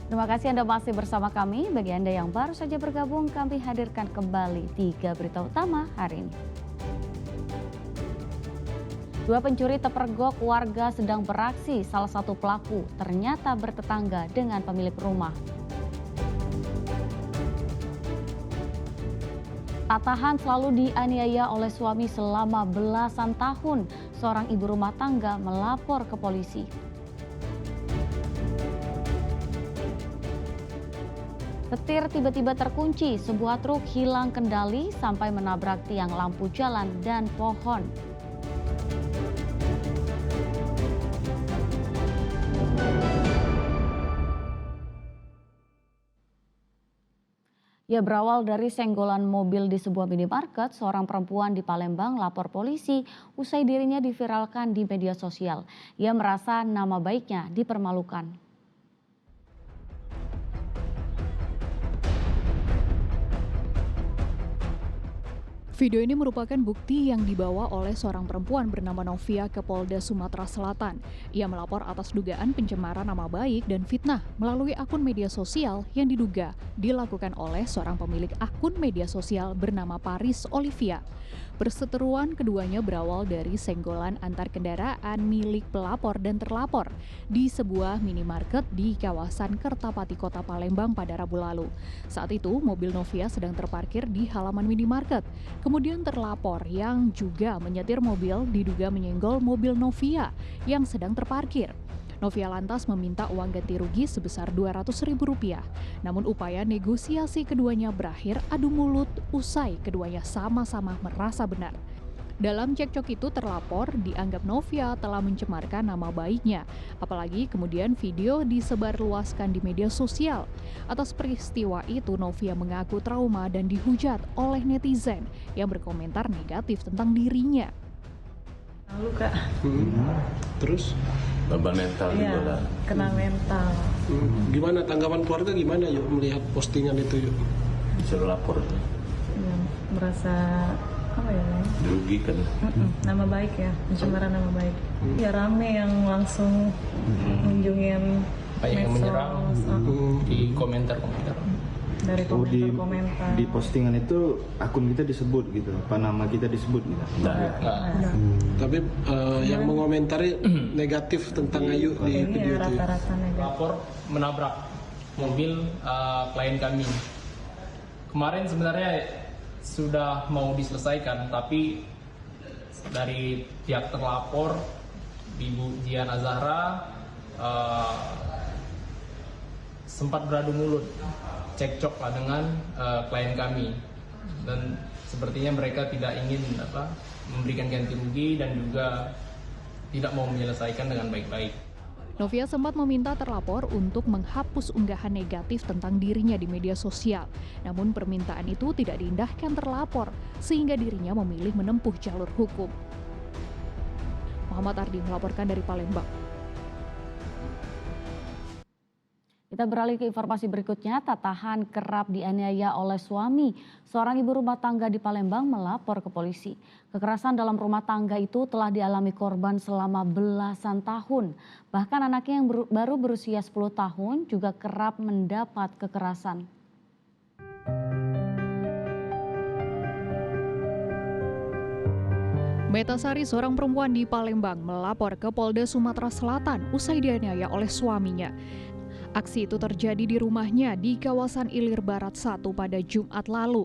Terima kasih Anda masih bersama kami. Bagi Anda yang baru saja bergabung, kami hadirkan kembali 3 berita utama hari ini. Dua pencuri terpergok warga sedang beraksi, salah satu pelaku ternyata bertetangga dengan pemilik rumah. Tatahan selalu dianiaya oleh suami selama belasan tahun. Seorang ibu rumah tangga melapor ke polisi. Setir tiba-tiba terkunci, sebuah truk hilang kendali sampai menabrak tiang lampu jalan dan pohon. Ya, berawal dari senggolan mobil di sebuah minimarket, seorang perempuan di Palembang lapor polisi usai dirinya diviralkan di media sosial. Ia merasa nama baiknya dipermalukan. Video ini merupakan bukti yang dibawa oleh seorang perempuan bernama Novia ke Polda Sumatera Selatan. Ia melapor atas dugaan pencemaran nama baik dan fitnah melalui akun media sosial yang diduga dilakukan oleh seorang pemilik akun media sosial bernama Paris Olivia. Perseteruan keduanya berawal dari senggolan antar kendaraan milik pelapor dan terlapor di sebuah minimarket di kawasan Kertapati, Kota Palembang pada Rabu lalu. Saat itu, mobil Novia sedang terparkir di halaman minimarket. Kemudian terlapor yang juga menyetir mobil diduga menyenggol mobil Novia yang sedang terparkir. Novia lantas meminta uang ganti rugi sebesar Rp200.000. Namun upaya negosiasi keduanya berakhir adu mulut usai keduanya sama-sama merasa benar. Dalam cekcok itu terlapor dianggap Novia telah mencemarkan nama baiknya. Apalagi kemudian video disebarluaskan di media sosial. Atas peristiwa itu Novia mengaku trauma dan dihujat oleh netizen yang berkomentar negatif tentang dirinya. Lalu Kak, Terus beban mental juga lah. kena mental. gimana tanggapan keluarga gimana yuk melihat postingan itu yuk? Disuruh lapor, Ya, merasa apa ya? dirugikan. Nama baik ya, pencemaran nama baik. Ya rame yang langsung kunjungin Banyak yang menyerang di Hmm. komentar-komentar. dari komentar-komentar. di postingan itu akun kita disebut gitu, apa nama kita disebut gitu. Nah, Tapi yang mengomentari negatif tentang Ayu di Ini video ya itu. rata-rata negatif. lapor menabrak mobil klien kami. Kemarin sebenarnya sudah mau diselesaikan, tapi dari pihak terlapor, Ibu Dian Azahra, sempat beradu mulut, cekcok lah dengan klien kami, dan sepertinya mereka tidak ingin memberikan ganti rugi dan juga tidak mau menyelesaikan dengan baik-baik. Novia sempat meminta terlapor untuk menghapus unggahan negatif tentang dirinya di media sosial. Namun permintaan itu tidak diindahkan terlapor, sehingga dirinya memilih menempuh jalur hukum. Muhammad Ardi melaporkan dari Palembang. Kita beralih ke informasi berikutnya. Tatahan kerap dianiaya oleh suami. Seorang ibu rumah tangga di Palembang melapor ke polisi. Kekerasan dalam rumah tangga itu telah dialami korban selama belasan tahun. Bahkan anaknya yang baru berusia 10 tahun juga kerap mendapat kekerasan. Metasari, seorang perempuan di Palembang, melapor ke Polda Sumatera Selatan usai dianiaya oleh suaminya. Aksi itu terjadi di rumahnya di kawasan Ilir Barat 1 pada Jumat lalu.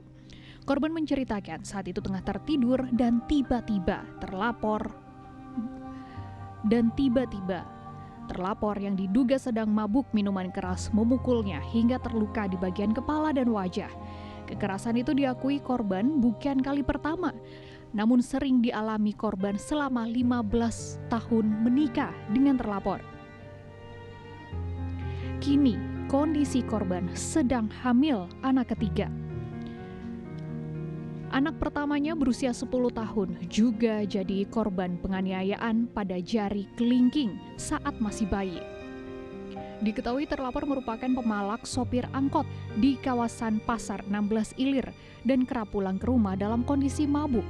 Korban menceritakan saat itu tengah tertidur dan tiba-tiba terlapor yang diduga sedang mabuk minuman keras memukulnya hingga terluka di bagian kepala dan wajah. Kekerasan itu diakui korban bukan kali pertama, namun sering dialami korban selama 15 tahun menikah dengan terlapor. Kini, kondisi korban sedang hamil anak ketiga. Anak pertamanya berusia 10 tahun juga jadi korban penganiayaan pada jari kelingking saat masih bayi. Diketahui terlapor merupakan pemalak sopir angkot di kawasan Pasar 16 Ilir dan kerap pulang ke rumah dalam kondisi mabuk.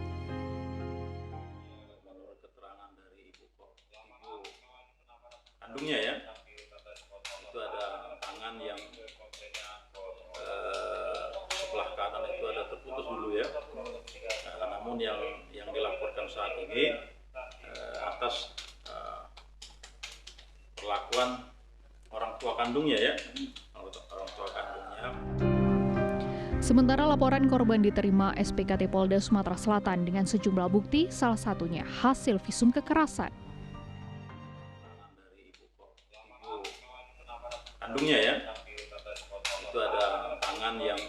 Menurut keterangan dari ibu kandungnya ya, itu ada tangan yang dulu ya. Namun yang dilaporkan saat ini atas perlakuan orang tua kandungnya ya, orang tua kandungnya. Sementara laporan korban diterima SPKT Polda Sumatera Selatan dengan sejumlah bukti, salah satunya hasil visum kekerasan. Dari ibu kandungnya ya, itu ada tangan yang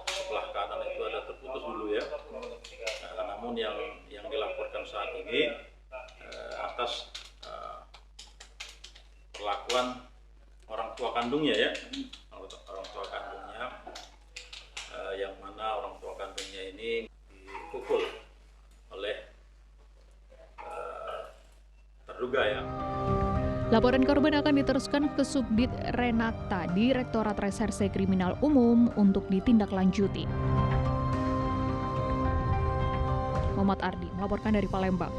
sebelah kanan itu ada terputus dulu ya. Namun yang dilaporkan saat ini atas perlakuan orang tua kandungnya ya, orang tua kandungnya, yang mana orang tua kandungnya ini dipukul oleh terduga ya. Laporan korban akan diteruskan ke Subdit Renata, Direktorat Reserse Kriminal Umum untuk ditindaklanjuti. Muhammad Ardi melaporkan dari Palembang.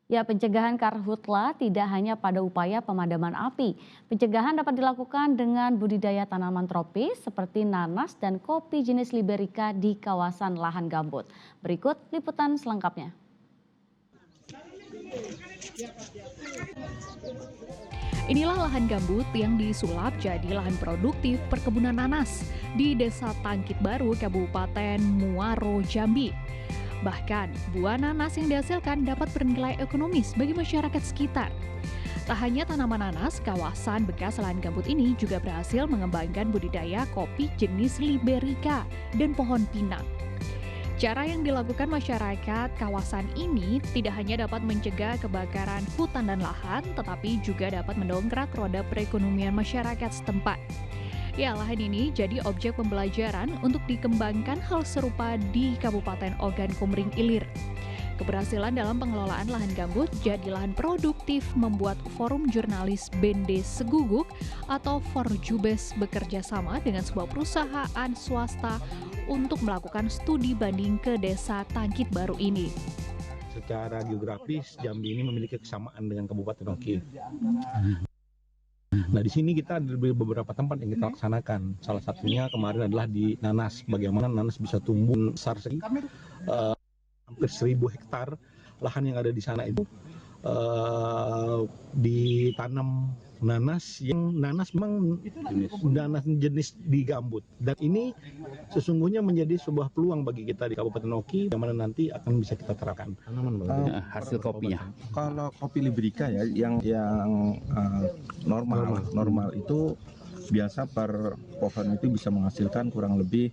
Ya, pencegahan karhutla tidak hanya pada upaya pemadaman api. Pencegahan dapat dilakukan dengan budidaya tanaman tropis seperti nanas dan kopi jenis Liberica di kawasan lahan gambut. Berikut liputan selengkapnya. Inilah lahan gambut yang disulap jadi lahan produktif perkebunan nanas di Desa Tangkit Baru, Kabupaten Muaro, Jambi. Bahkan, buah nanas yang dihasilkan dapat bernilai ekonomis bagi masyarakat sekitar. Tak hanya tanaman nanas, kawasan bekas lahan gambut ini juga berhasil mengembangkan budidaya kopi jenis Liberica dan pohon pinang. Cara yang dilakukan masyarakat kawasan ini tidak hanya dapat mencegah kebakaran hutan dan lahan, tetapi juga dapat mendongkrak roda perekonomian masyarakat setempat. Ya, lahan ini jadi objek pembelajaran untuk dikembangkan hal serupa di Kabupaten Ogan Komering Ilir. Keberhasilan dalam pengelolaan lahan gambut jadi lahan produktif membuat Forum Jurnalis Bende Seguguk atau Forjubes bekerja sama dengan sebuah perusahaan swasta untuk melakukan studi banding ke Desa Tangkit Baru ini. Secara geografis, Jambi ini memiliki kesamaan dengan Kabupaten Oki. Nah, di sini kita ada beberapa tempat yang kita laksanakan. Salah satunya kemarin adalah di nanas. Bagaimana nanas bisa tumbuh besar hampir 1.000 hektar lahan yang ada di sana itu ditanam nanas yang memang nanas jenis di gambut. Dan ini sesungguhnya menjadi sebuah peluang bagi kita di Kabupaten Oki yang mana nanti akan bisa kita terapkan. Hasil kopinya. Kalau kopi Liberica ya yang normal itu biasa per pohon itu bisa menghasilkan kurang lebih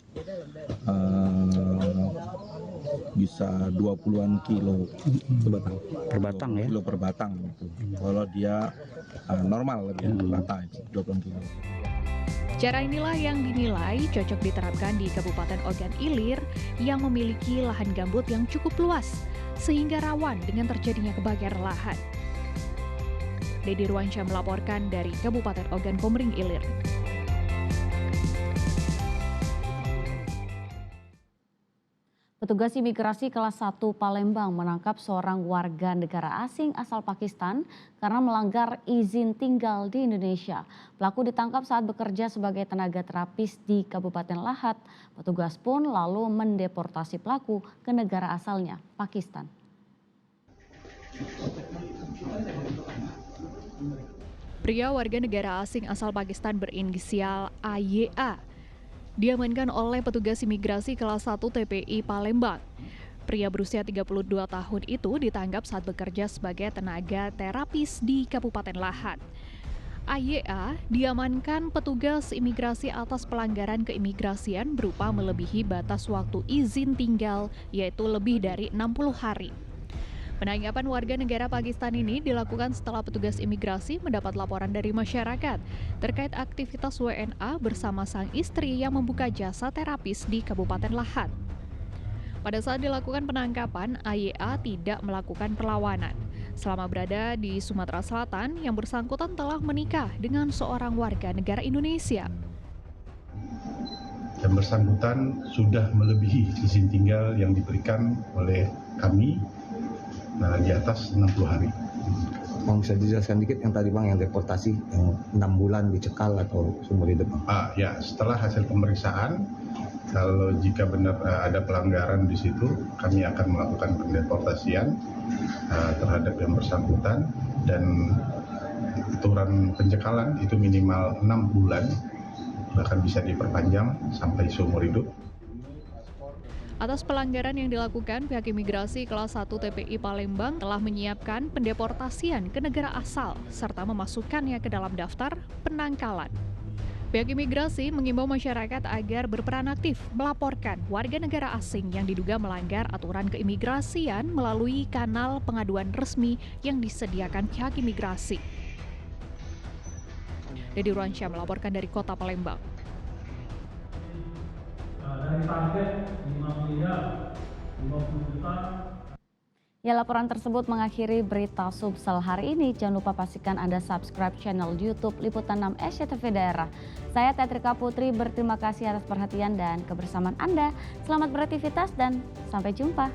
bisa 20-an kilo per batang ya. Kilo per batang gitu. Kalau dia normal lebih rata itu 20 kilo. Cara inilah yang dinilai cocok diterapkan di Kabupaten Ogan Ilir yang memiliki lahan gambut yang cukup luas sehingga rawan dengan terjadinya kebakaran lahan. Dedi Ruansyah melaporkan dari Kabupaten Ogan Komering Ilir. Petugas imigrasi kelas 1 Palembang menangkap seorang warga negara asing asal Pakistan karena melanggar izin tinggal di Indonesia. Pelaku ditangkap saat bekerja sebagai tenaga terapis di Kabupaten Lahat. Petugas pun lalu mendeportasi pelaku ke negara asalnya, Pakistan. Pria warga negara asing asal Pakistan berinisial AYA diamankan oleh petugas imigrasi kelas 1 TPI Palembang. Pria berusia 32 tahun itu ditangkap saat bekerja sebagai tenaga terapis di Kabupaten Lahat. AYA diamankan petugas imigrasi atas pelanggaran keimigrasian berupa melebihi batas waktu izin tinggal, yaitu lebih dari 60 hari. Penangkapan warga negara Pakistan ini dilakukan setelah petugas imigrasi mendapat laporan dari masyarakat terkait aktivitas WNA bersama sang istri yang membuka jasa terapis di Kabupaten Lahat. Pada saat dilakukan penangkapan, AYA tidak melakukan perlawanan. Selama berada di Sumatera Selatan, yang bersangkutan telah menikah dengan seorang warga negara Indonesia. Yang bersangkutan sudah melebihi izin tinggal yang diberikan oleh kami di atas 60 hari. Bang, bisa dijelaskan dikit yang tadi Bang, yang deportasi yang 6 bulan dicekal atau seumur hidup Bang? Ya, setelah hasil pemeriksaan, kalau jika benar ada pelanggaran di situ, kami akan melakukan pendeportasian terhadap yang bersangkutan, dan aturan pencekalan itu minimal 6 bulan, bahkan bisa diperpanjang sampai seumur hidup. Atas pelanggaran yang dilakukan, pihak imigrasi kelas 1 TPI Palembang telah menyiapkan pendeportasian ke negara asal serta memasukkannya ke dalam daftar penangkalan. Pihak imigrasi mengimbau masyarakat agar berperan aktif melaporkan warga negara asing yang diduga melanggar aturan keimigrasian melalui kanal pengaduan resmi yang disediakan pihak imigrasi. Dedi Ruansyah melaporkan dari Kota Palembang. Dari target 5 miliar 50 juta. Ya, laporan tersebut mengakhiri berita Subsel hari ini. Jangan lupa pastikan Anda subscribe channel YouTube Liputan 6 SCTV Daerah. Saya Tetrika Putri berterima kasih atas perhatian dan kebersamaan Anda. Selamat beraktivitas dan sampai jumpa.